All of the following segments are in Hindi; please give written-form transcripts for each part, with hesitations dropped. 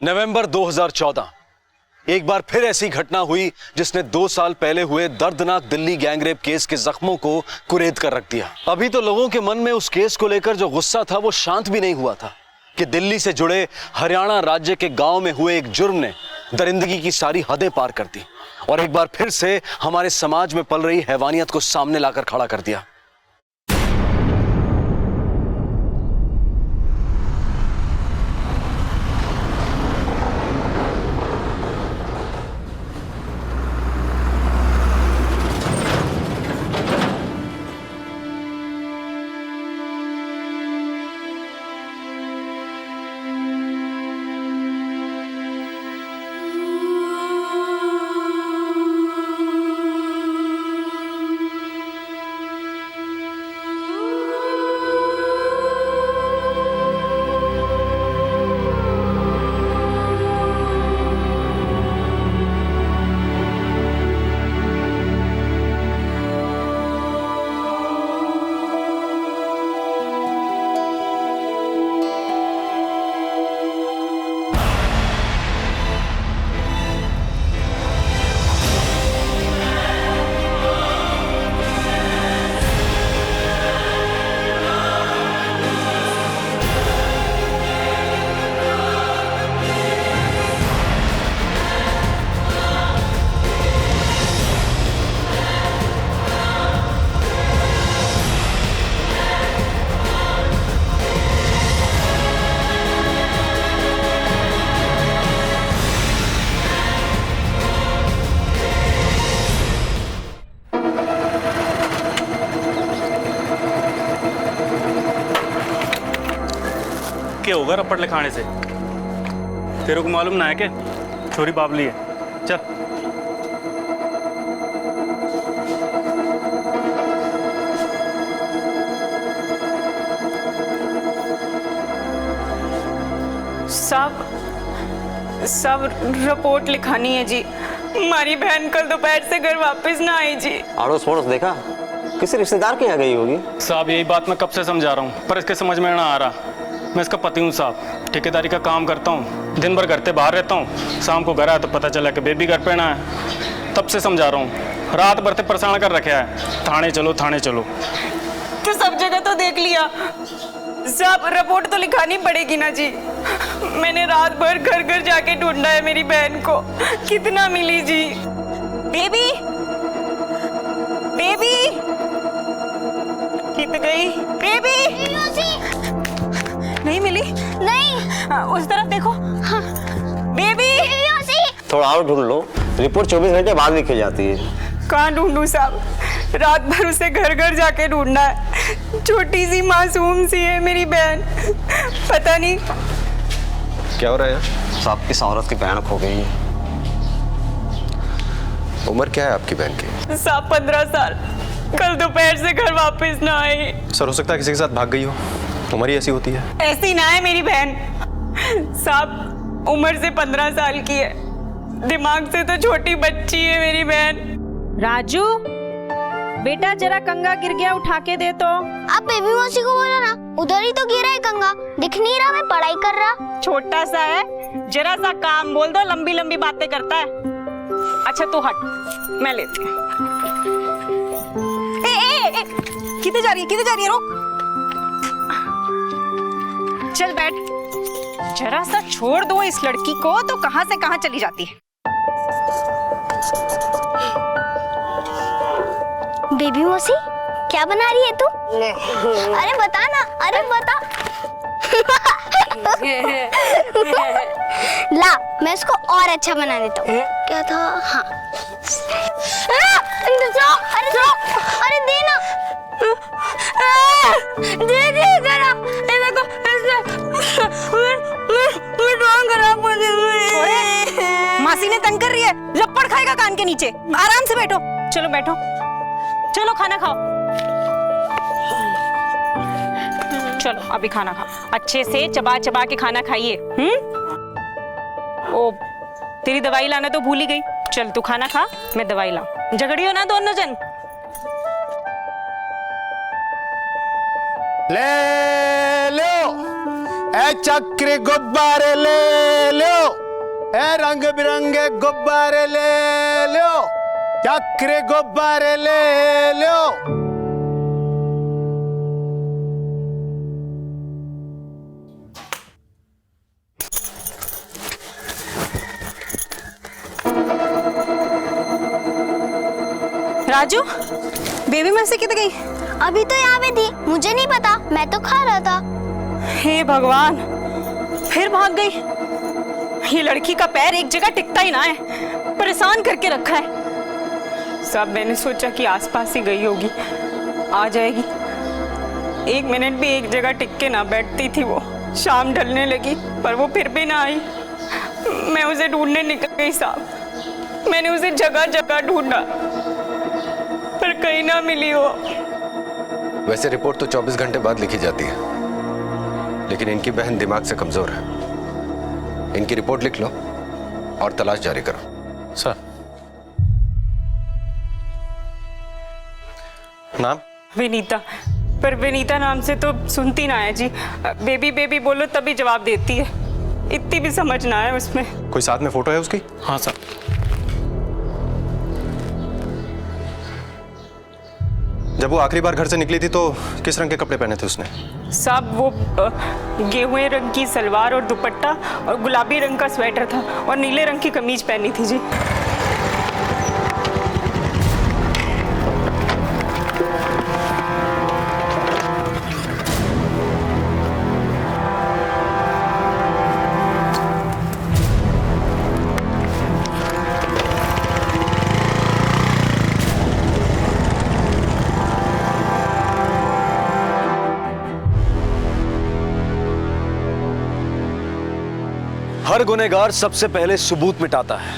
नवंबर 2014 एक बार फिर ऐसी घटना हुई जिसने 2 साल पहले हुए दर्दनाक दिल्ली गैंगरेप केस के जख्मों को कुरेद कर रख दिया। अभी तो लोगों के मन में उस केस को लेकर जो गुस्सा था वो शांत भी नहीं हुआ था कि दिल्ली से जुड़े हरियाणा राज्य के गांव में हुए एक जुर्म ने दरिंदगी की सारी हदें पार कर दी और एक बार फिर से हमारे समाज में पल रही हैवानियत को सामने लाकर खड़ा कर दिया। क्या होगा रप्पट लिखाने से? तेरे को मालूम ना है कि छोरी बाबली है। चल सब रिपोर्ट लिखानी है जी। हमारी बहन कल दोपहर से घर वापस ना आई जी। अड़ोस पड़ोस देखा? किसी रिश्तेदार के यहाँ गई होगी। साहब यही बात मैं कब से समझा रहा हूँ पर इसके समझ में ना आ रहा। मैं इसका पति हूँ साहब, ठेकेदारी का काम करता हूँ, दिन भर घर से बाहर रहता हूँ, शाम को घर आया तो पता चला कि बेबी घर पे ना है। तब से समझा रहा हूँ, रात भर से परेशान कर रखा है। थाने चलो थाने चलो। तो सब जगह तो देख लिया साहब, रिपोर्ट तो लिखानी पड़ेगी ना जी। मैंने रात भर घर घर जाके ढूंढा है मेरी बहन को, कितना मिली जी। बेबी बेबी कित गई? बेबी नहीं मिली। नहीं उस तरफ देखो। हाँ। बेबी थोड़ा और ढूंढ लो, रिपोर्ट 24 घंटे बाद लिखी जाती है। कहाँ ढूंढूं साहब, रात भर उसे घर घर जाके ढूंढना है। छोटी सी मासूम सी है मेरी बहन, पता नहीं क्या हो रहा है? साहब इस औरत की बहन खो गई है। उम्र क्या है आपकी बहन की? साहब 15 साल, कल दोपहर से घर वापस ना आई। सर हो सकता है किसी के साथ भाग गई हो, उम्र ही ऐसी होती है। ऐसी ना है मेरी बहन साहब, उम्र से 15 साल की है, दिमाग से तो छोटी बच्ची है मेरी बहन। राजू बेटा जरा कंगा गिर गया, उठा के दे तो। आप बेबी मौसी को बोलो ना, उधर ही तो गिरा है कंगा, दिख नहीं रहा? मैं पढ़ाई कर रहा। छोटा सा है, जरा सा काम बोल दो, लंबी लंबी बातें करता है। अच्छा तू हट, मैं लेती हूँ। किधर जा रही है? किधर जा रही है? रुक, चल बैठ। जरा सा छोड़ दो इस लड़की को तो कहां से कहां चली जाती है। बेबी मौसी क्या बना रही है तू? अरे बता ना, अरे बता। ला मैं इसको और अच्छा बना देता हूँ। क्या था? हाँ अरे देना, दे जरा। देखो मैं ड्राइंग खराब कर दी। मासी ने तंग कर रही है, लपड़ खाएगा कान के नीचे। आराम से बैठो, चलो बैठो, चलो खाना खाओ। चलो अभी खाना खाओ, अच्छे से चबा चबा के खाना खाइए। ओ तेरी दवाई लाना तो भूल ही गई। चल तू खाना खा, मैं दवाई लाऊं। झगड़ियो ना दोनों जन। ले लो ए चक्र गुब्बारे ले लो, ए रंग बिरंगे गुब्बारे ले लो, चक्र गुब्बारे ले लो। राजू, बेबी मौसी किधर गई? अभी तो यहाँ पे थी, मुझे नहीं पता, मैं तो खा रहा था। हे भगवान, फिर भाग गई। ये लड़की का पैर एक जगह टिकता ही ना है, परेशान करके रखा है। सब मैंने सोचा कि आसपास ही गई होगी, आ जाएगी। 1 मिनट भी एक जगह टिक के ना बैठती थी वो। शाम ढलने लगी पर वो फिर भी ना आई। मैं उसे ढूंढने निकल गई साहब। मैंने उसे जगह जगह ढूंढा पर कहीं ना मिली वो। वैसे रिपोर्ट तो 24 घंटे बाद लिखी जाती है, लेकिन इनकी बहन दिमाग से कमजोर है। इनकी रिपोर्ट लिख लो और तलाश जारी करो। सर। नाम? विनीता। पर विनीता नाम से तो सुनती ना है जी। बेबी बेबी बोलो तभी जवाब देती है, इतनी भी समझ ना है उसमें। कोई साथ में फोटो है उसकी? हाँ सर। जब वो आखिरी बार घर से निकली थी तो किस रंग के कपड़े पहने थे उसने? सब वो गेहुए रंग की सलवार और दुपट्टा और गुलाबी रंग का स्वेटर था और नीले रंग की कमीज पहनी थी जी। हर गुनहगार सबसे पहले सबूत मिटाता है,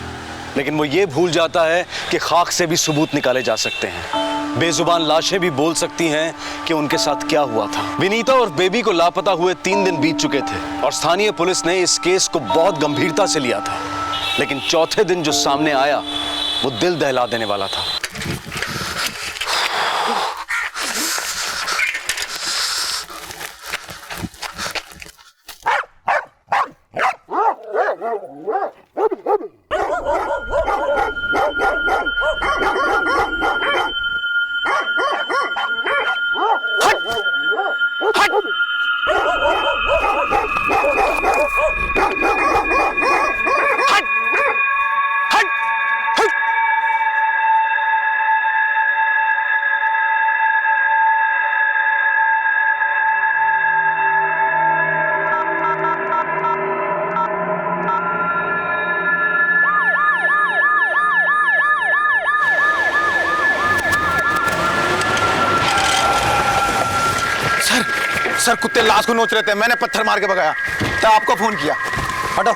लेकिन वो ये भूल जाता है कि खाक से भी सबूत निकाले जा सकते हैं। बेजुबान लाशें भी बोल सकती हैं कि उनके साथ क्या हुआ था। विनीता और बेबी को लापता हुए 3 दिन बीत चुके थे और स्थानीय पुलिस ने इस केस को बहुत गंभीरता से लिया था, लेकिन चौथे दिन जो सामने आया वो दिल दहला देने वाला था। सर कुत्ते लाश को नोच रहे थे, मैंने पत्थर मार के भगाया तो आपको फोन किया। हटो।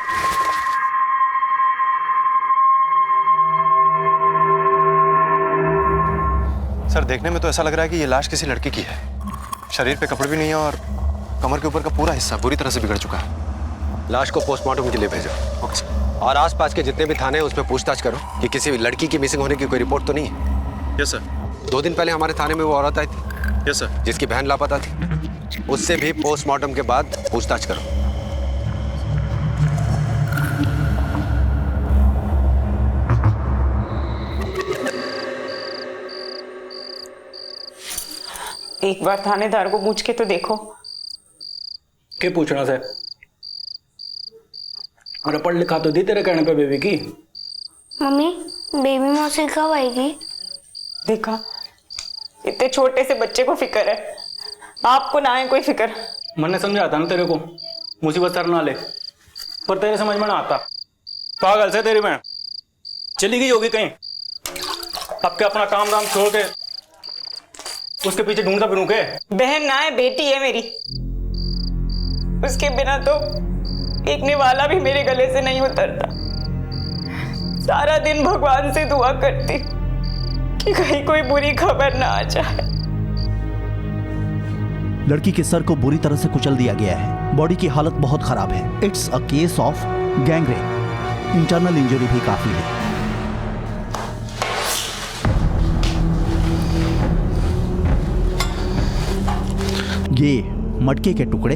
सर देखने में तो ऐसा लग रहा है कि ये लाश किसी लड़की की है। शरीर पे कपड़े भी नहीं है और कमर के ऊपर का पूरा हिस्सा बुरी तरह से बिगड़ चुका है। लाश को पोस्टमार्टम के लिए भेजो। Okay sir. और आसपास के जितने भी थाने हैं उसमें पूछताछ करो कि किसी भी लड़की की मिसिंग होने की कोई रिपोर्ट तो नहीं है। Yes sir. 2 दिन पहले हमारे थाने में वो औरत आई थी। Yes sir. जिसकी बहन लापता थी, उससे भी पोस्टमार्टम के बाद पूछताछ करो। एक बार थानेदार को पूछ के तो देखो। क्या पूछना से? अरे पढ़ लिखा तो दी तेरे कहने पे बेबी की। मम्मी, बेबी मौसी कब आएगी? देखा, इतने छोटे से बच्चे को फिक्र है, आपको ना है कोई फिक्र। मैंने समझाया था ना तेरे को, मुसीबत सर ना ले, पर तेरे समझ में ना आता। पागल से तेरी बहन चली गई होगी कहीं। अब क्या अपना काम धाम छोड़ के उसके पीछे ढूंढता फिरूं के? बहन ना है, बेटी है मेरी। उसके बिना तो एक निवाला भी मेरे गले से नहीं उतरता। सारा दिन भगवान से दुआ करती कि कहीं कोई बुरी खबर ना आ जाए। लड़की के सर को बुरी तरह से कुचल दिया गया है। बॉडी की हालत बहुत खराब है। It's a case of gangrape. Internal injury भी काफी है। ये मटके के टुकड़े,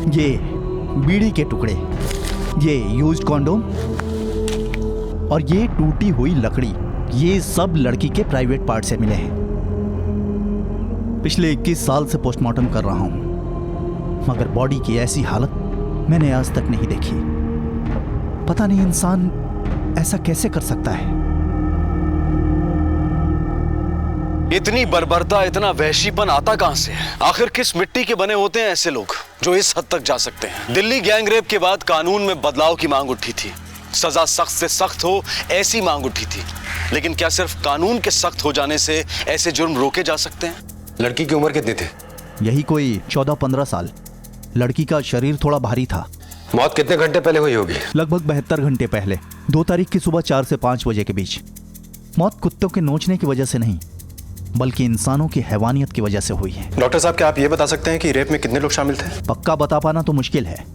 ये बीड़ी के टुकड़े, ये यूज्ड कॉन्डोम और ये टूटी हुई लकड़ी, ये सब लड़की के प्राइवेट पार्ट से मिले हैं। पिछले 21 साल से पोस्टमार्टम कर रहा हूं, मगर बॉडी की ऐसी हालत मैंने आज तक नहीं देखी। पता नहीं इंसान ऐसा कैसे कर सकता है। इतनी बर्बरता, इतना वहशीपन आता कहां से है? आखिर किस मिट्टी के बने होते हैं ऐसे लोग जो इस हद तक जा सकते हैं? दिल्ली गैंगरेप के बाद कानून में बदलाव की मांग उठी थी, सजा सख्त से सख्त हो ऐसी मांग उठी थी। लेकिन क्या सिर्फ कानून के सख्त हो जाने से ऐसे जुर्म रोके जा सकते हैं? लड़की की उम्र कितनी थी? यही कोई 14-15 साल। लड़की का शरीर थोड़ा भारी था। मौत कितने घंटे पहले हुई होगी? लगभग 72 घंटे पहले, 2 तारीख की सुबह 4 से 5 बजे के बीच। मौत कुत्तों के नोचने की वजह से नहीं, बल्कि इंसानों की हैवानियत की वजह से हुई है। डॉक्टर साहब, क्या आप ये बता सकते हैं कि रेप में कितने लोग शामिल थे? पक्का बता पाना तो मुश्किल है,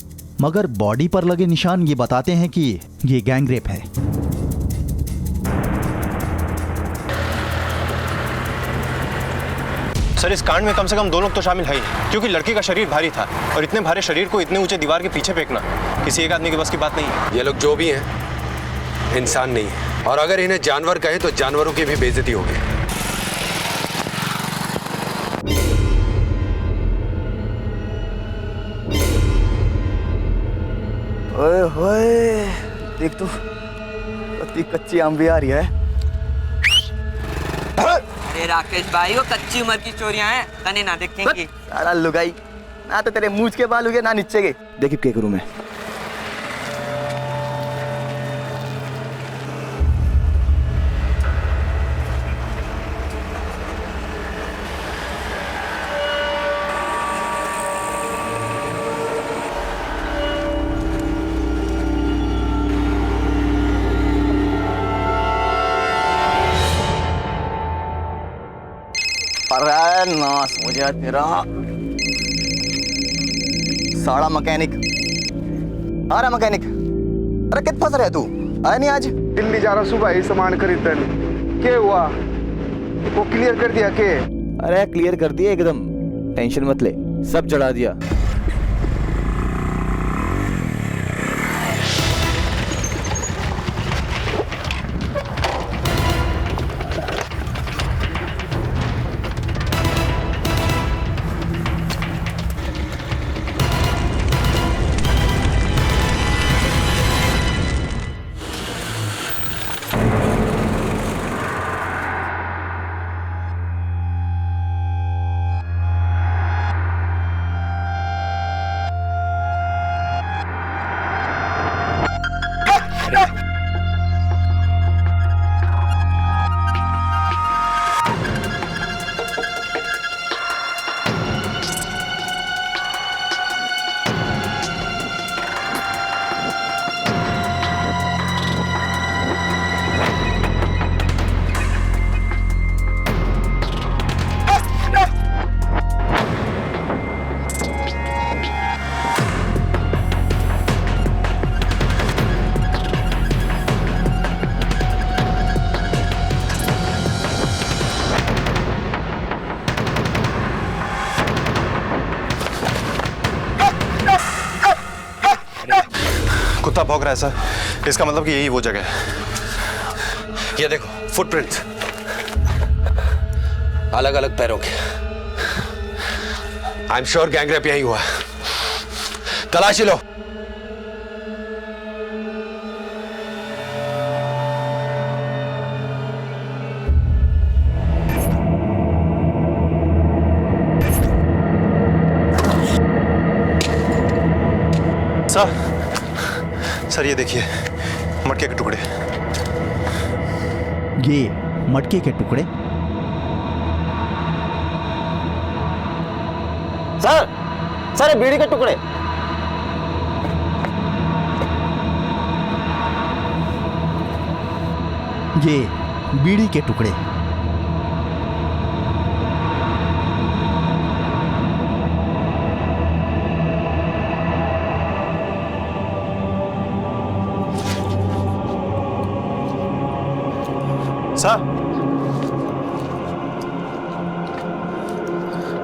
मगर बॉडी पर लगे निशान ये बताते हैं कि ये गैंगरेप है। सर, इस कांड में कम से कम 2 लोग तो शामिल है ही, क्योंकि लड़की का शरीर भारी था और इतने भारी शरीर को इतने ऊंचे दीवार के पीछे फेंकना किसी एक आदमी के बस की बात नहीं है। ये लोग जो भी हैं इंसान नहीं है, और अगर इन्हें जानवर कहें तो जानवरों की भी बेइज्जती होगी। ओए होए, देख तो कच्ची कच्ची आम भी आ रही है। अरे राकेश भाई, वो कच्ची उम्र की चोरियां हैं, तने ना देखेंगे। सारा लुगाई, ना तो तेरे मूंछ के बाल उगे ना नीचे के। देखिए क्या करूं मैं। अरे नास हो जाए तेरा साड़ा मैकेनिक। अरे मैकेनिक, अरे कित फंस रहे तू? आया नहीं आज? दिल्ली जा रहा सुबह ही सामान खरीदने। क्या हुआ? वो क्लियर कर दिया के? अरे क्लियर कर दिया एकदम, टेंशन मत ले, सब चढ़ा दिया। कुत्ता भौंक रहा है सर, इसका मतलब कि यही वो जगह है। ये देखो फुटप्रिंट्स, अलग अलग पैरों के। आई एम श्योर गैंगरेप यही हुआ। तलाशी लो। सर ये देखिए, मटके के टुकड़े। ये मटके के टुकड़े? सर बीड़ी के टुकड़े। ये बीड़ी के टुकड़े।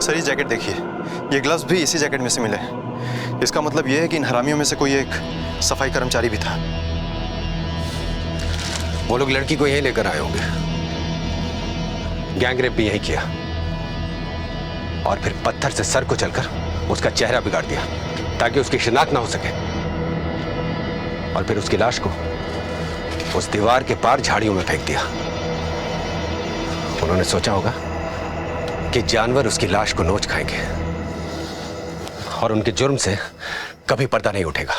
सर ये जैकेट देखिए, ये ग्लव्स भी इसी जैकेट में से मिले। इसका मतलब यह है कि इन हरामियों में से कोई एक सफाई कर्मचारी भी था। वो लोग लड़की को यहीं लेकर आए होंगे, गैंग रेप भी यहीं किया और फिर पत्थर से सर को चलकर उसका चेहरा बिगाड़ दिया ताकि उसकी शिनाख्त ना हो सके, और फिर उसकी लाश को उस दीवार के पार झाड़ियों में फेंक दिया। उन्होंने सोचा होगा कि जानवर उसकी लाश को नोच खाएंगे और उनके जुर्म से कभी पर्दा नहीं उठेगा।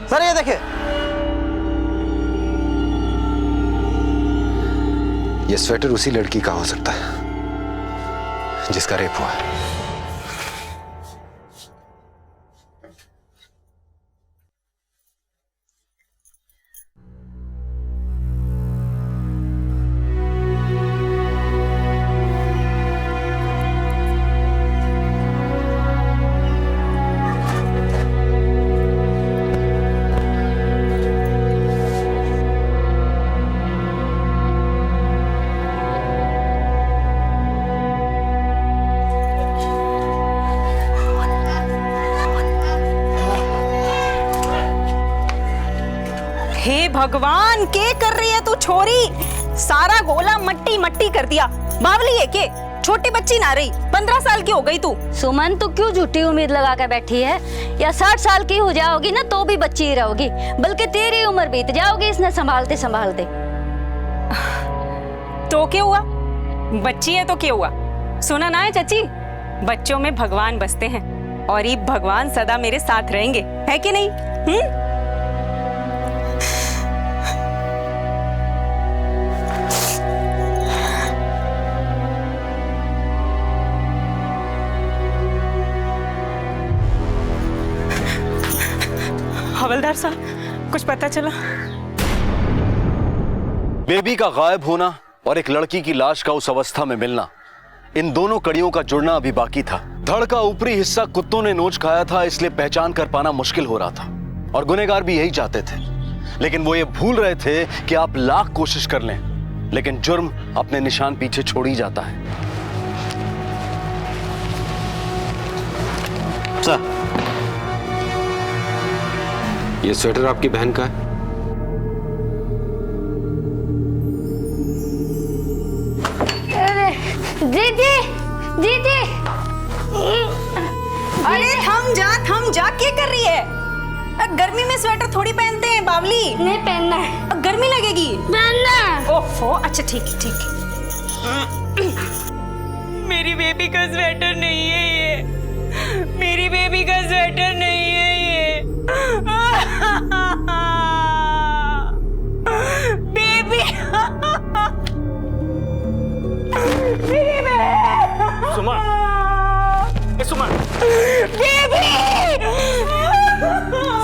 सर ये देखिए, ये स्वेटर उसी लड़की का हो सकता है जिसका रेप हुआ है। हे भगवान, के कर रही है तू छोरी? सारा गोला मट्टी मट्टी कर दिया। बावली है के? छोटी बच्ची ना रही, 15 साल की हो गई तू। सुमन, तू क्यों झूठी उम्मीद लगा कर बैठी है? या 60 साल की हो जाओगी ना तो भी बच्ची ही रहोगी, बल्कि तेरी उम्र बीत जाओगी इसने संभालते संभालते। तो क्या हुआ? बच्ची है तो क्या हुआ? सुना ना है चाची, बच्चों में भगवान बसते हैं और ये भगवान सदा मेरे साथ रहेंगे, है कि नहीं? हवलदार साहब, कुछ पता चला? बेबी का गायब होना और एक लड़की की लाश का उस अवस्था में मिलना, इन दोनों कड़ियों का जुड़ना अभी बाकी था। धड़ का ऊपरी हिस्सा कुत्तों ने नोच खाया था, इसलिए पहचान कर पाना मुश्किल हो रहा था और गुनहगार भी यही चाहते थे, लेकिन वो ये भूल रहे थे कि आप लाख कोशिश कर लें लेकिन जुर्म अपने निशान पीछे छोड़ ही जाता है। सर, ये स्वेटर आपकी बहन का है? दीदी, दीदी। अरे थम जा, क्या कर रही है? गर्मी में स्वेटर थोड़ी पहनते हैं बावली। नहीं पहनना है। गर्मी लगेगी। पहनना। ओफो, अच्छा ठीक है ठीक है। मेरी बेबी का स्वेटर नहीं है ये, मेरी बेबी का स्वेटर नहीं है ये। बेबी, मेरी बेबी। सुमन, सुमन। बेबी।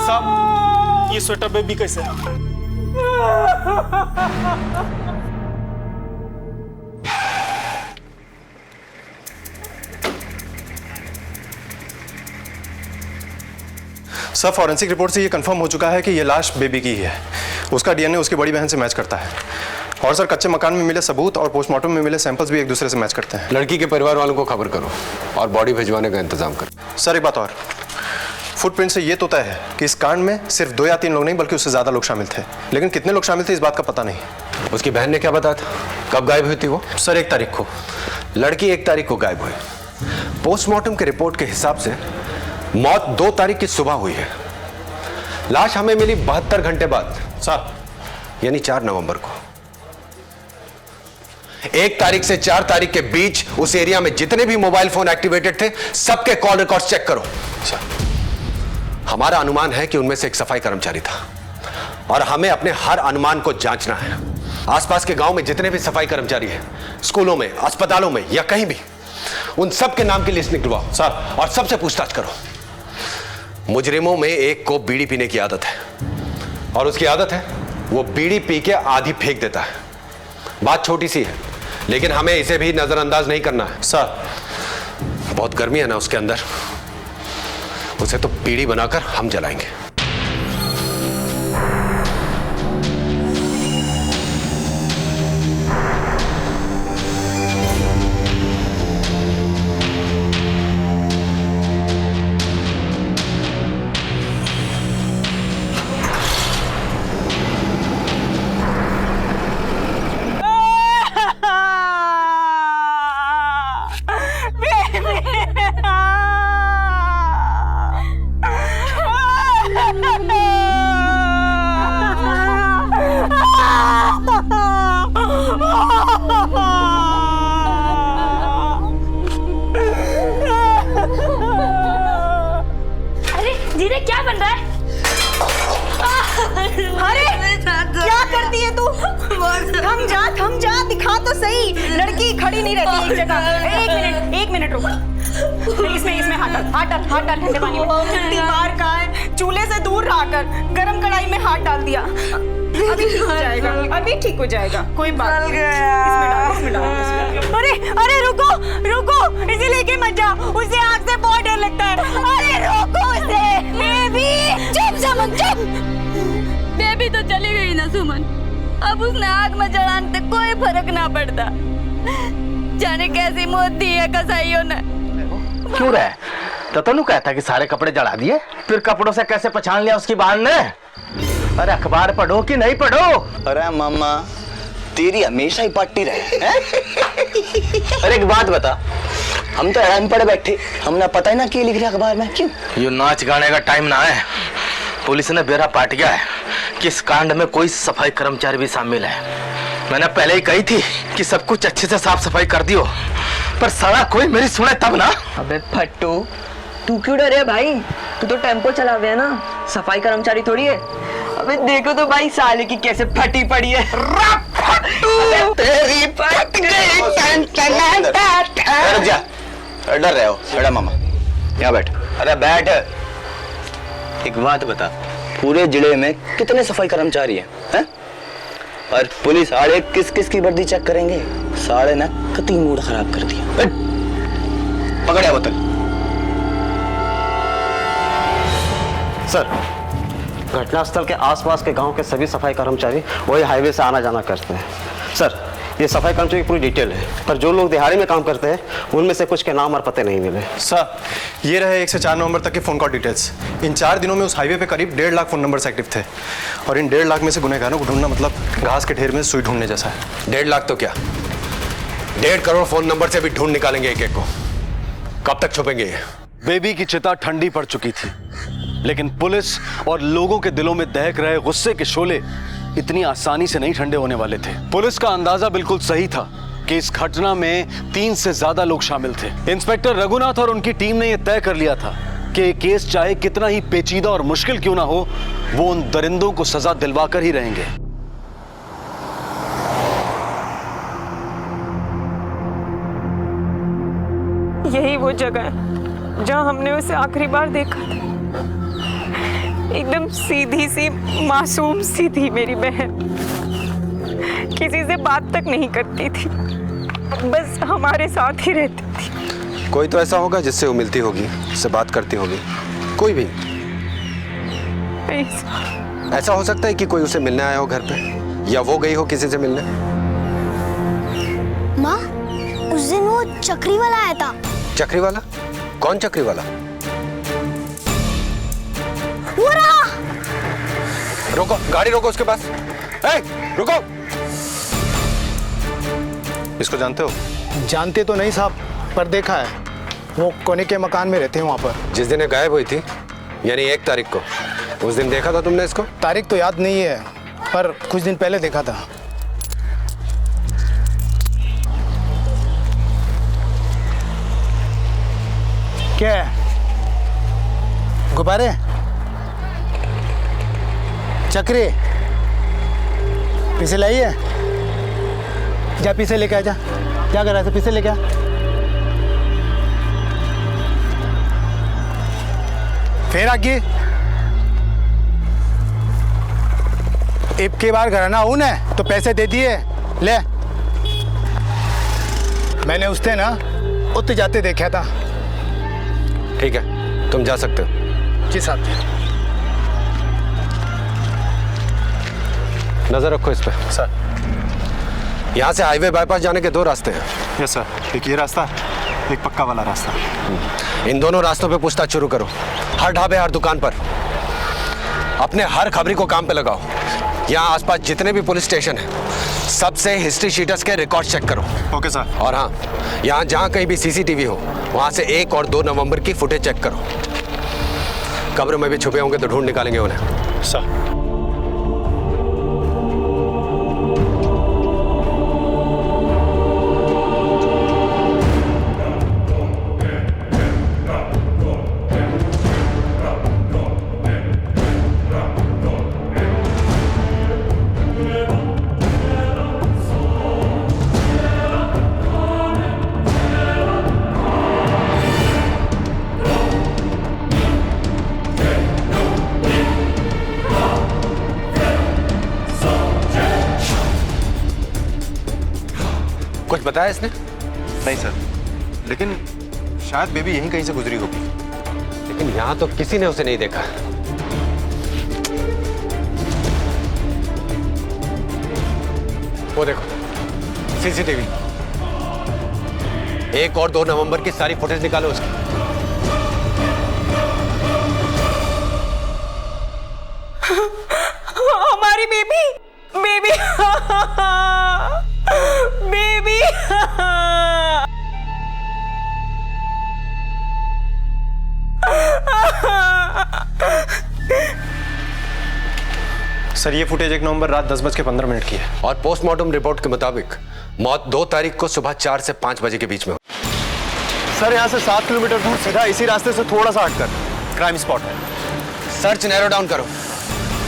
साहब, ये स्वेटर बेबी कैसे है? सर, फॉरेंसिक रिपोर्ट से ये कंफर्म हो चुका है कि ये लाश बेबी की ही है। उसका डीएनए उसकी बड़ी बहन से मैच करता है और सर कच्चे मकान में मिले सबूत और पोस्टमार्टम में मिले सैंपल्स भी एक दूसरे से मैच करते हैं। लड़की के परिवार वालों को खबर करो और बॉडी भिजवाने का इंतजाम करो। सर एक बात और, फुटप्रिंट से ये तो तय है कि इस कांड में सिर्फ 2 या 3 लोग नहीं बल्कि उससे ज्यादा लोग शामिल थे, लेकिन कितने लोग शामिल थे इस बात का पता नहीं। उसकी बहन ने क्या बताया था? कब गायब हुई थी वो? सर 1 तारीख को। लड़की 1 तारीख को गायब हुई। पोस्टमार्टम के रिपोर्ट के हिसाब से मौत 2 तारीख की सुबह हुई है। लाश हमें मिली 72 घंटे बाद, सर यानी 4 नवंबर को। 1 तारीख से 4 तारीख के बीच उस एरिया में जितने भी मोबाइल फोन एक्टिवेटेड थे सबके कॉल रिकॉर्ड्स चेक करो। हमारा अनुमान है कि उनमें से एक सफाई कर्मचारी था और हमें अपने हर अनुमान को जांचना है। आसपास के गांव में जितने भी सफाई कर्मचारी हैं, स्कूलों में, अस्पतालों में या कहीं भी, उन सब के नाम की लिस्ट निकलवाओ सर और सबसे पूछताछ करो। मुजरिमों में एक को बीड़ी पीने की आदत है और उसकी आदत है वो बीड़ी पी के आधी फेंक देता है। बात छोटी सी है लेकिन हमें इसे भी नजरअंदाज नहीं करना है। सर बहुत गर्मी है ना उसके अंदर, उसे तो बीड़ी बनाकर हम जलाएंगे। लड़की खड़ी नहीं रहती एक जगह। एक मिनट रुको। इसमें हाथ डाल ठंडे पानी में। दीवार कहाँ है? चूल्हे से दूर रखकर गरम कढ़ाई में हाथ डाल दिया। अभी ठीक हो जाएगा, कोई बात नहीं। इसमें डाल। अरे रुको, इसे लेके मत जाओ, उसे आग से बहुत डर लगता है। अरे रोको उसे। बेबी चुप सुमन चुप। बेबी तो चली गई ना सुमन, अब उसने आग में जलाने से कोई फर्क ना पड़ता। जाने कैसी मौत दी है कसाईयों ने। क्यों रहे? तो तनु कहता कि सारे कपड़े जला दिए, फिर कपड़ों से कैसे पहचान लिया उसकी बाल ने? अरे अखबार पढ़ो कि नहीं पढ़ो? अरे मामा तेरी हमेशा ही पट्टी रहे हैं? अरे एक बात बता, हम तो अनपढ़ बैठे, हमने पता ही ना क्या लिख रहे अखबार में। क्यों? ये नाच गाने का टाइम ना है। पुलिस ने बेरा पाट गया है कि इस कांड में कोई सफाई कर्मचारी भी शामिल है। मैंने पहले ही कही थी कि सब कुछ अच्छे से साफ सफाई कर दियो, पर साला कोई मेरी सुने तब ना। अबे फट्टू, तू क्यों डरे भाई? तू तो टेम्पो चला हुआ है ना, सफाई कर्मचारी थोड़ी है। अबे देखो तो भाई साले की कैसे फटी पड़ी है। तेरी डर रहे हो? बड़ा मामा यहाँ बैठ। अरे बैठ। एक बात बता, पूरे जिले में कितने सफाई कर्मचारी हैं? और पुलिस आड़े किस किस की वर्दी चेक करेंगे? साले ने कति मूड खराब कर दिया। पकड़िया बोतल। सर, घटनास्थल के आसपास के गांव के सभी सफाई कर्मचारी वही हाईवे से आना जाना करते हैं। सर, ये सफाई कर्मचारी की पूरी डिटेल है, पर जो लोग दिहाड़ी में काम करते हैं उनमें से कुछ के नाम और पते नहीं मिले। सर, ये रहे 1 से 4 नवंबर तक के फ़ोन कॉल डिटेल्स। इन 4 दिनों में उस हाईवे पे करीब 1.5 लाख फ़ोन नंबर्स एक्टिव थे, और इन 1.5 लाख में से गुनहगारों को ढूंढना मतलब घास के ढेर में सुई ढूंढने जैसा है। 1.5 लाख तो क्या, 1.5 करोड़ फ़ोन नंबर से भी ढूंढ निकालेंगे एक एक को। कब तक छुपेंगे ये? बेबी की चिता ठंडी पड़ चुकी थी, लेकिन पुलिस और लोगों के दिलों में दहक रहे गुस्से के शोले इतनी आसानी से नहीं ठंडे होने वाले थे। पुलिस का अंदाजा बिल्कुल सही था कि इस घटना में 3 से ज्यादा लोग शामिल थे। इंस्पेक्टर रघुनाथ और उनकी टीम ने यह तय कर लिया था कि ये केस चाहे कितना ही पेचीदा और मुश्किल क्यों ना हो, वो उन दरिंदों को सजा दिलवाकर ही रहेंगे। यही वो जगह है जहां हमने उसे आखिरी बार देखा था। एकदम सीधी सी मासूम सी थी मेरी बहन, किसी से बात तक नहीं करती थी, बस हमारे साथ ही रहती थी। कोई तो ऐसा होगा जिससे वो मिलती होगी, उससे बात करती होगी, कोई भी। ऐसा हो सकता है कि कोई उसे मिलने आया हो घर पे, या वो गई हो किसी से मिलने। माँ, उस दिन वो चक्री वाला आया था। चक्री वाला? कौन चक्री वाला? वो रहा। रोको, गाड़ी रोको उसके पास। रुको। इसको जानते हो? जानते तो नहीं साहब, पर देखा है। वो कोने के मकान में रहते हैं वहाँ पर। जिस दिन गायब हुई थी, यानी 1 तारीख को, उस दिन देखा था तुमने इसको? तारीख तो याद नहीं है, पर कुछ दिन पहले देखा था। क्या है? गुब्बारे? चक्री? पीछे लाइए। जा पीछे लेके आ जा। क्या कर रहा था? पीछे लेके आ। फिर आगे। इब की बार घर ना ऊन है तो पैसे दे दिए। ले, मैंने उससे ना उत जाते देखा था। ठीक है, तुम जा सकते हो। जी साहब। नजर रखो इस पे। सर, यहाँ से हाईवे बाईपास जाने के 2 रास्ते हैं। यस सर, एक ये रास्ता, एक पक्का वाला रास्ता। इन दोनों रास्तों पे पूछताछ शुरू करो। हर ढाबे, हर दुकान पर अपने हर खबरी को काम पे लगाओ। यहाँ आसपास जितने भी पुलिस स्टेशन हैं, सबसे हिस्ट्री शीटर्स के रिकॉर्ड चेक करो। Okay sir. और हाँ, यहाँ जहाँ कहीं भी सीसीटीवी हो, वहाँ से 1 और 2 नवंबर की फुटेज चेक करो। कब्र में भी छुपे होंगे तो ढूंढ निकालेंगे उन्हें। सर। बताया इसने? नहीं सर, लेकिन शायद बेबी यहीं कहीं से गुजरी होगी। लेकिन यहां तो किसी ने उसे नहीं देखा। वो देखो सीसीटीवी, 1 और 2 नवंबर की सारी फुटेज निकालो उसकी। हमारी बेबी बेबी बेबी। सर ये फुटेज 1 नवंबर रात 10:15 की है। और पोस्टमार्टम रिपोर्ट के मुताबिक मौत 2 तारीख को सुबह 4 से 5 बजे के बीच में। सर यहाँ से 7 किलोमीटर दूर सीधा इसी रास्ते से थोड़ा सा हटकर क्राइम स्पॉट है। सर्च नैरो डाउन करो।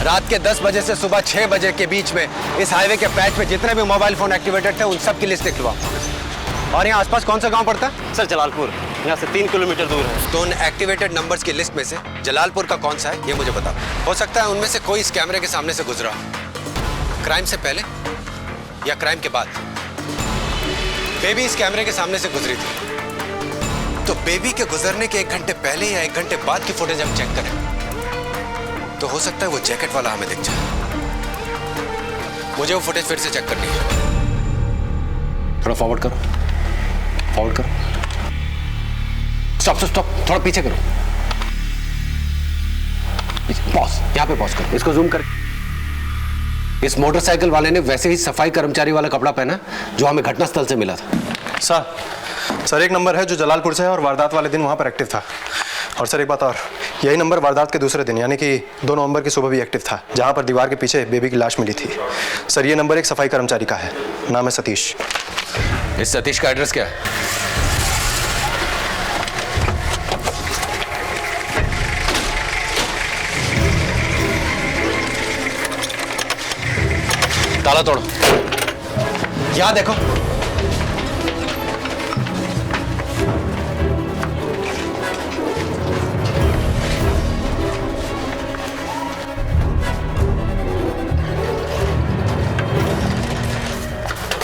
रात के 10 बजे से सुबह 6 बजे के बीच में इस हाईवे के पैच पे जितने भी मोबाइल फोन एक्टिवेटेड थे उन सब की लिस्ट निकलवाओ। और यहाँ आसपास कौन सा गांव पड़ता है? सर जलालपुर, यहाँ से 3 किलोमीटर दूर है। तो उन एक्टिवेटेड नंबर्स की लिस्ट में से जलालपुर का कौन सा है ये मुझे बता। हो सकता है उनमें से कोई इस कैमरे के सामने से गुजरा, क्राइम से पहले या क्राइम के बाद। बेबी इस कैमरे के सामने से गुजरी थी, तो बेबी के गुजरने के 1 घंटे पहले या 1 घंटे बाद की फुटेज हम चेक करें तो हो सकता है वो जैकेट वाला हमें दिख जाए। मुझे वो फुटेज फिर से चेक करनी है। थोड़ा फॉरवर्ड करो, फॉरवर्ड करो। स्टॉप स्टॉप स्टॉप, थोड़ा पीछे करो। पॉज, यहाँ पे पॉज करो। इसको जूम कर। इस मोटरसाइकिल वाले ने वैसे ही सफाई कर्मचारी वाला कपड़ा पहना जो हमें घटनास्थल से मिला था। सर 1 नंबर है जो जलालपुर से है और वारदात वाले दिन वहाँ पर एक्टिव था। और सर एक बात और, यही नंबर वारदात के दूसरे दिन यानी कि 2 नवंबर की सुबह भी एक्टिव था, जहाँ पर दीवार के पीछे बेबी की लाश मिली थी। सर ये नंबर एक सफाई कर्मचारी का है, नाम है सतीश। इस सतीश का एड्रेस क्या है? ताला तोड़ो। यहां देखो।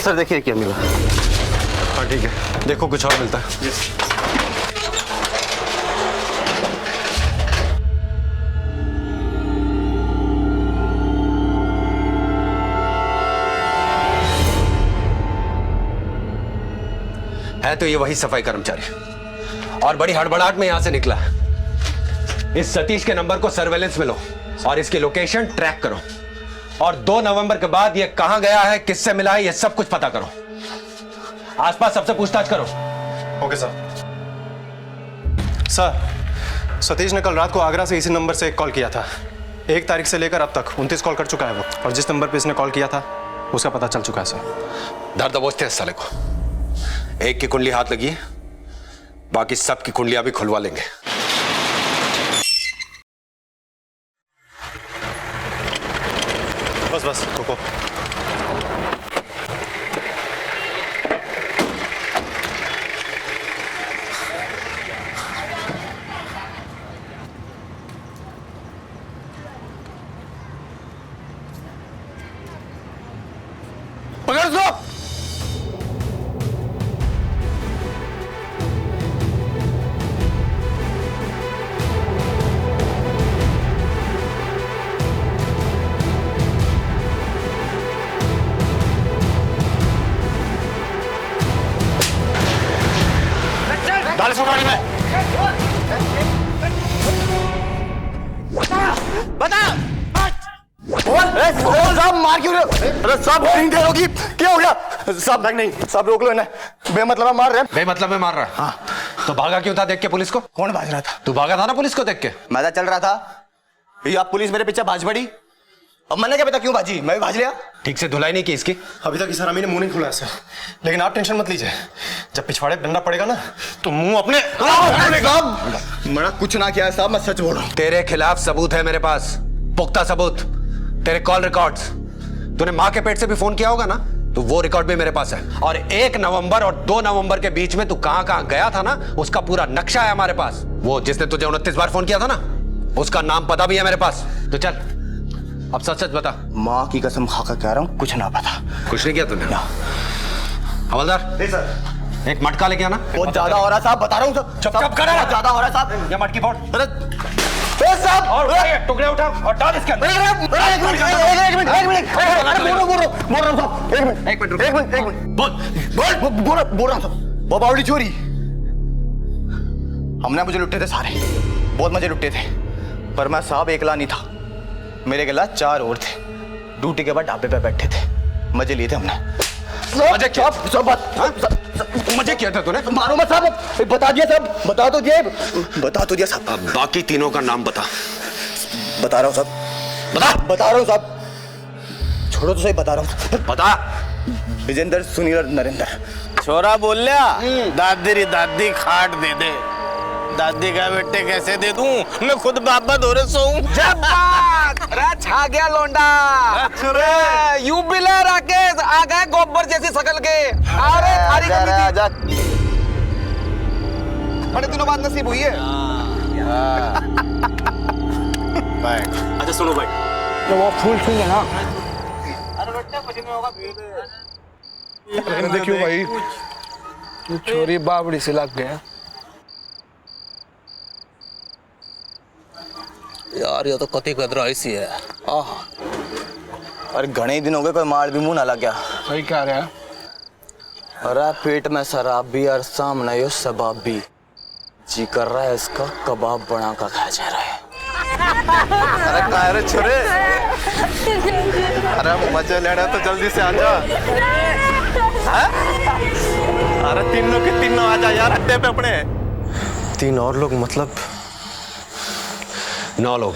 सर देखिए क्या मिला। हाँ ठीक है, देखो कुछ और मिलता है। है तो ये वही सफाई कर्मचारी, और बड़ी हड़बड़ाहट में यहां से निकला। इस सतीश के नंबर को सर्वेलेंस में लो और इसकी लोकेशन ट्रैक करो, और 2 नवंबर के बाद ये कहां गया है, किससे मिला है, ये सब कुछ पता करो। आसपास सबसे पूछताछ करो। Okay sir. सर सतीश ने कल रात को आगरा से इसी नंबर से एक कॉल किया था। 1 तारीख से लेकर अब तक 29 कॉल कर चुका है वो, और जिस नंबर पे इसने कॉल किया था उसका पता चल चुका है सर। धर दबोचते हैं साले को। एक की कुंडली हाथ लगी है, बाकी सब की कुंडलियां भी खुलवा लेंगे। बस बस रुको। पकड़ दो। डाल इसको गाड़ी में। बता। साहब मार क्यों रहे हो? अरे साहब नहीं दे रोगी, क्या हो गया? साहब बैग नहीं, साहब रोक लो इन्हें, बेमतलब मार रहे हैं। बेमतलब में मार रहा है? हाँ। तो भागा क्यों था देख के पुलिस को? कौन भाग रहा था? तू भागा था ना पुलिस को देख के? मैं तो चल रहा था, ये आप पुलिस मेरे पीछे भाज पड़ी। अब मैंने क्या पता क्यों भाजी, मैं भी भाज लिया। ठीक से धुलाई नहीं की इसकी? अभी तक इस हरामी ने मुंह नहीं खुला सर, लेकिन आप टेंशन मत लीजिए, जब पिछवाड़े बनना पड़ेगा ना तो मुंह अपने। मैंने कुछ ना किया है साहब, मैं सच बोल रहा हूँ। तेरे खिलाफ सबूत है मेरे पास, पुख्ता सबूत। तेरे कॉल रिकॉर्ड्स, तूने माँ के पेट से भी फोन किया होगा ना, तो वो रिकॉर्ड भी मेरे पास है। और 1 नवंबर और 2 नवंबर के बीच में तू कहां कहां गया था ना, उसका पूरा नक्शा है हमारे पास। वो जिसने तुझे 29 बार फोन किया था ना, उसका नाम पता भी है मेरे पास। तो चल अब सच सच बता। माँ की कसम खाकर कह रहा हूँ, कुछ ना पता। कुछ नहीं किया तूने? हवलदार। नहीं सर। एक मटका लेके आना। बहुत ज्यादा हो रहा है साहब, बता रहा हूँ सब। चुप करो। बहुत ज्यादा हो रहा है साहब। ये मटकी फोड़। अरे साहब, और टुकड़े उठा और डाल इसके अंदर। एक मिनट बोल रहा हूँ साहब। वो बावड़ी चोरी हमने मुझे लुट्टे थे सारे, बहुत मजे लुट्टे थे, पर मैं साहब एकला नहीं था, मेरे के साथ 4 और थे। ड्यूटी के बाद ढाबे पे बैठे थे, मजे लिए थे हमने। मजे किया? मजे किया था तूने? मारो मत साहब, बता दिया साहब, बता तो दिया साहब। अब बाकी तीनों का नाम बता। बता रहा हूँ साहब, बता रहा हूँ साहब। छोड़ो तो सही, बता रहा हूँ। बता। विजेंद्र, सुनील और नरेंद्र। छोरा बोल लिया, दादी री दादी खाट दे दे। दादी का बेटे कैसे दे दूं, मैं खुद बाबा धोरे सोऊं। जब बात छा गया लौंडा। यू बिला राकेश आ गए गोबर जैसी शकल के। अरे थारी कमी थी, बड़े दिनों बाद नसीब हुई है। अच्छा सुनो भाई, तो वो फूल छूंगे ना। देखियो भाई, छोरी बाबड़ी से लग गया यार। ये तो कति कदरा ऐसी है। अरे घने ही दिन हो गए, कोई माल भी मुंह ना लग गया। सही कह रहे हैं। अरे पेट में शराब भी और सामने यो शबाब भी, जी कर रहा है इसका कबाब बना का खा जा रहा है। अरे काय रे छोरे, अरे मजे लेना तो जल्दी से आ जा। अरे तीनों के तीनों आ जा यार अड्डे पे अपने। 3 और लोग मतलब 9 लोग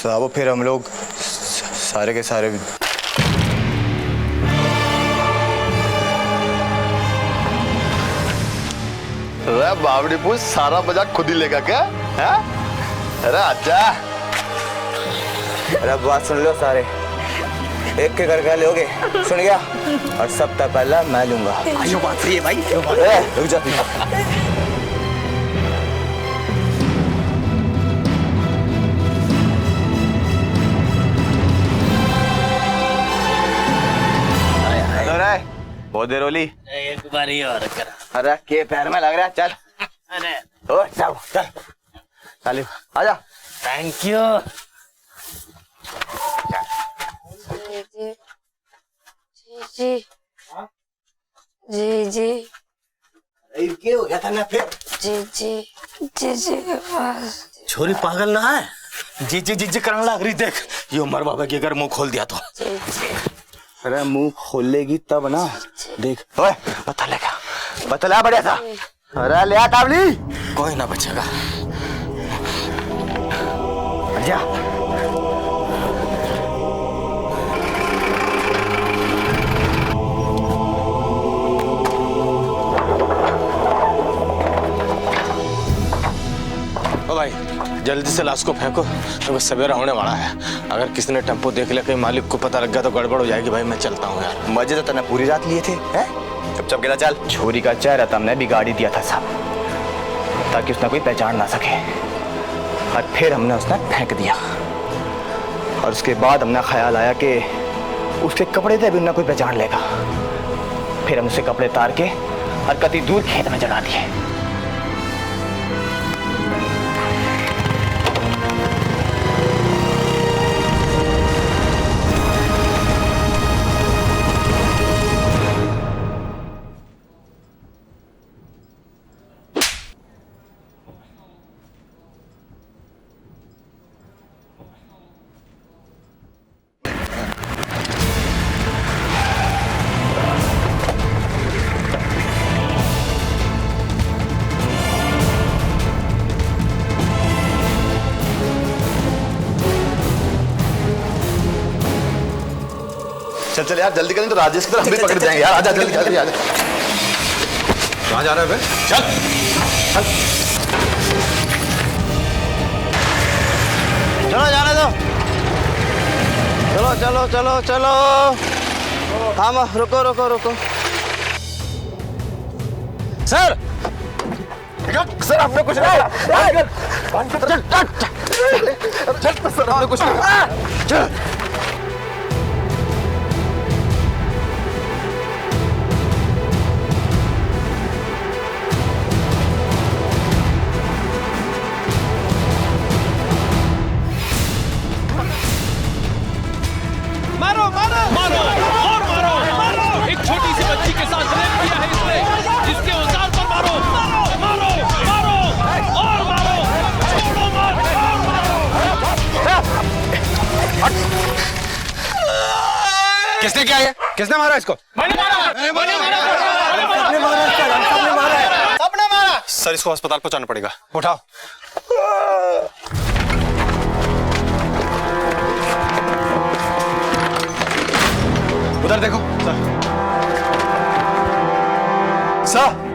साहब। फिर हम लोग सारे के सारे बावड़ी पूछ सारा मजाक खुद ही लेगा क्या है? अरे आजा। अरे बात सुन लो सारे, एक के करके लोगे, सुन गया? और सब तक पहला मैं लूंगा। आयो बात सही है भाई। रुक जा। बहुत देर होली। एक बार ही और करा। अरे के पैर में लग रहा है, चल। अरे ओ चल चल सालिम आजा। Thank you. जी क्या हो गया था ना फिर? जी बस। छोरी पागल ना है, जी करने लग रही। देख यो मर बाबा के अगर मुंह खोल दिया तो। अरे मुंह खोलेगी तब ना, देख। ओए बता ले बढ़िया सा। अरे ले आ काबली, कोई ना बचेगा। जा। ओ भाई जल्दी से लाश को फेंको, तो सवेरा होने वाला है। अगर किसी ने टेम्पो देख लिया, कहीं मालिक को पता लग गया तो गड़बड़ हो जाएगी। भाई मैं चलता हूँ यार। मजे तो तने पूरी रात लिए थे, हैं? चुपचाप गिरा चल। छोरी का चेहरा तुमने बिगाड़ी दिया था साहब, ताकि उसने कोई पहचान ना सके, और फिर हमने उसने फेंक दिया। और उसके बाद हमने ख्याल आया कि उसके कपड़े थे भी ना कोई पहचान लेगा। फिर हम उससे कपड़े तार के और कति दूर खेत में जला दिए। चल यार जल्दी करें तो राजेश की तरफ हम भी पकड़ जाएंगे यार। आजा जल्दी जल्दी आजा। कहाँ जा रहा है बे? चल चलो जाने दो, चलो चलो चलो चलो। हाँ रुको रुको रुको। सर सर आपने कुछ नहीं चल सर आपने कुछ नहीं। किसने किया ये? किसने मारा इसको? सबने मारा। सर इसको अस्पताल पहुंचाना पड़ेगा। उठाओ। उधर देखो। सर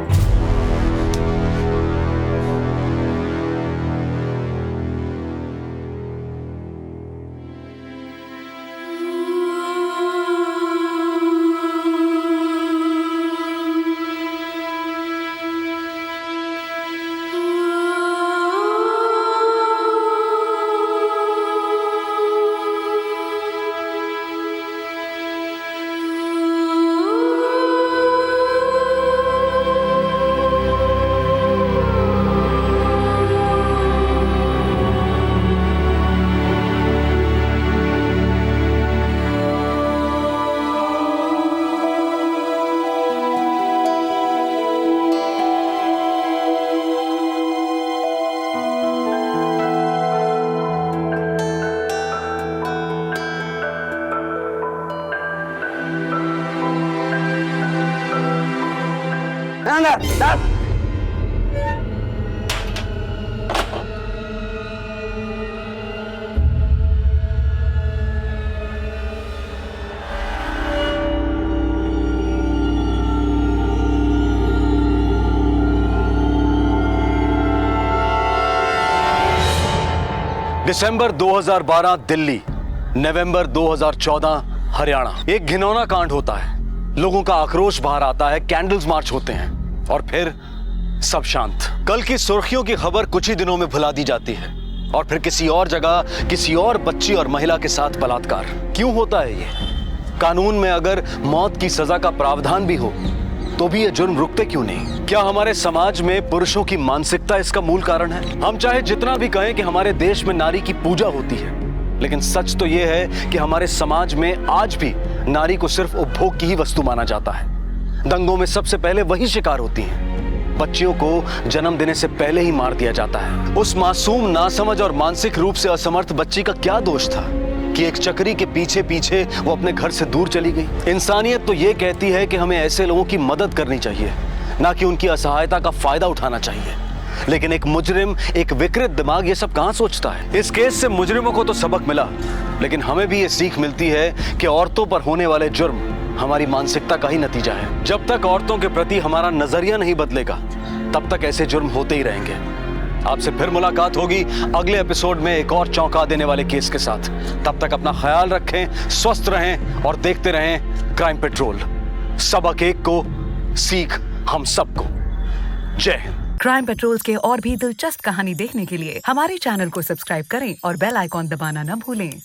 दिसंबर 2012 दिल्ली, नवंबर 2014 हरियाणा। एक घिनौना कांड होता है, लोगों का आक्रोश बाहर आता है, कैंडल्स मार्च होते हैं और फिर सब शांत। कल की सुर्खियों की खबर कुछ ही दिनों में भुला दी जाती है और फिर किसी और जगह किसी और बच्ची और महिला के साथ बलात्कार। क्यों होता है ये? कानून में अगर मौत की सजा का प्रावधान भी हो तो भी ये जुर्म रुकते क्यों नहीं? क्या हमारे समाज में पुरुषों की मानसिकता इसका मूल कारण है? हम चाहे जितना भी कहें कि हमारे देश में नारी की पूजा होती है, लेकिन सच तो यह है कि हमारे समाज में आज भी नारी को सिर्फ उपभोग की ही वस्तु माना जाता है। दंगों में सबसे पहले वही शिकार होती हैं। बच्चियों को जन्म देने से पहले ही मार दिया जाता है। उस मासूम, नासमझ और मानसिक रूप से असमर्थ बच्ची का क्या दोष था कि एक चक्री के पीछे पीछे वो अपने घर से दूर चली गई? इंसानियत तो ये कहती है कि हमें ऐसे लोगों की मदद करनी चाहिए, ना कि उनकी असहायता का फायदा उठाना चाहिए। लेकिन एक मुजरिम, एक विकृत दिमाग ये सब कहां सोचता है? इस केस से मुजरिमों को तो सबक मिला, लेकिन हमें भी ये सीख मिलती है कि औरतों पर होने वाले जुर्म हमारी मानसिकता का ही नतीजा है। जब तक औरतों के प्रति हमारा नजरिया नहीं बदलेगा, तब तक ऐसे जुर्म होते ही रहेंगे। आपसे फिर मुलाकात होगी अगले एपिसोड में एक और चौंका देने वाले केस के साथ। तब तक अपना ख्याल रखें, स्वस्थ रहें और देखते रहें क्राइम पेट्रोल। सबक एक को, सीख हम सबको। जय हिंद। क्राइम पेट्रोल के और भी दिलचस्प कहानी देखने के लिए हमारे चैनल को सब्सक्राइब करें और बेल आइकॉन दबाना न भूलें।